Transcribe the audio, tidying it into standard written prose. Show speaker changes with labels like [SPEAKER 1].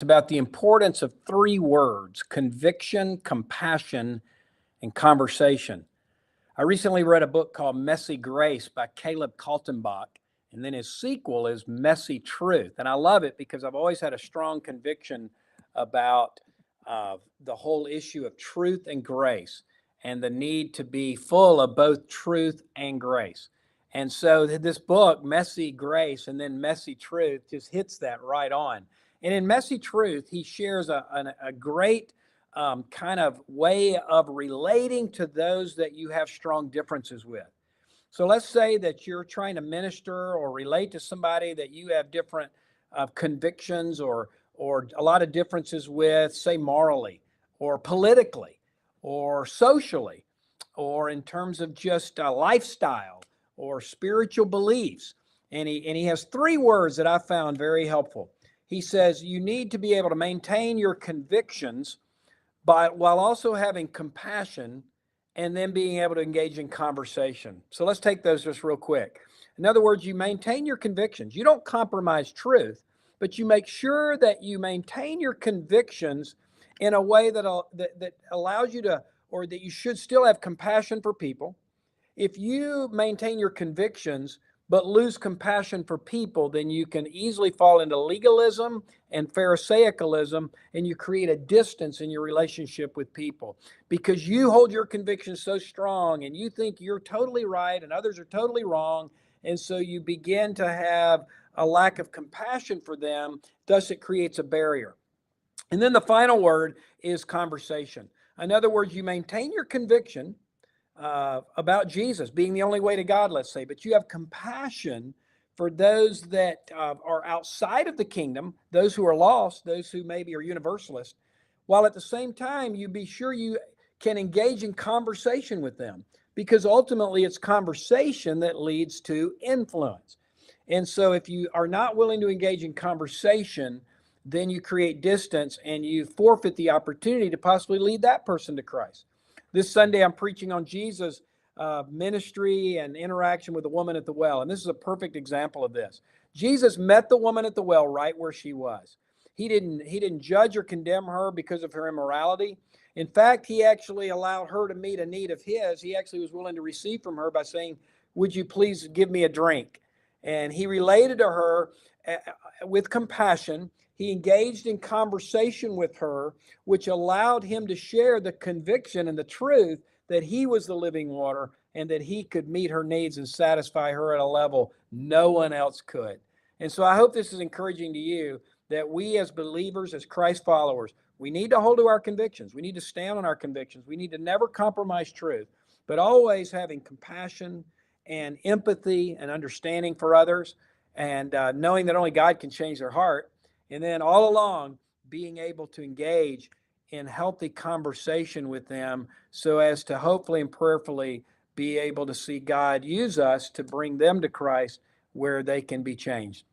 [SPEAKER 1] About the importance of three words: conviction, compassion, and conversation. I recently read a book called Messy Grace by Caleb Kaltenbach, and then his sequel is Messy Truth. And I love it because I've always had a strong conviction about the whole issue of truth and grace and the need to be full of both truth and grace. And so this book, Messy Grace and then Messy Truth, just hits that right on. And in Messy Truth, he shares a great kind of way of relating to those that you have strong differences with. So let's say that you're trying to minister or relate to somebody that you have different convictions or a lot of differences with, say morally or politically or socially or in terms of just lifestyle or spiritual beliefs. And he has three words that I found very helpful. He says you need to be able to maintain your convictions while also having compassion and then being able to engage in conversation. So let's take those just real quick. In other words, you maintain your convictions. You don't compromise truth, but you make sure that you maintain your convictions in a way that allows you to, or that you should still have compassion for people. If you maintain your convictions but lose compassion for people, then you can easily fall into legalism and Pharisaicalism, and you create a distance in your relationship with people because you hold your convictions so strong and you think you're totally right and others are totally wrong. And so you begin to have a lack of compassion for them. Thus, it creates a barrier. And then the final word is conversation. In other words, you maintain your conviction about Jesus being the only way to God, let's say, but you have compassion for those that are outside of the kingdom, those who are lost, those who maybe are universalists, while at the same time you be sure you can engage in conversation with them, because ultimately it's conversation that leads to influence. And so if you are not willing to engage in conversation, then you create distance and you forfeit the opportunity to possibly lead that person to Christ. This Sunday, I'm preaching on Jesus' ministry and interaction with the woman at the well. And this is a perfect example of this. Jesus met the woman at the well right where she was. He didn't judge or condemn her because of her immorality. In fact, he actually allowed her to meet a need of his. He actually was willing to receive from her by saying, "Would you please give me a drink?" And he related to her with compassion. He engaged in conversation with her, which allowed him to share the conviction and the truth that he was the living water and that he could meet her needs and satisfy her at a level no one else could. And so I hope this is encouraging to you that we as believers, as Christ followers, we need to hold to our convictions. We need to stand on our convictions. We need to never compromise truth, but always having compassion and empathy and understanding for others, and knowing that only God can change their heart. And then all along, being able to engage in healthy conversation with them so as to hopefully and prayerfully be able to see God use us to bring them to Christ where they can be changed.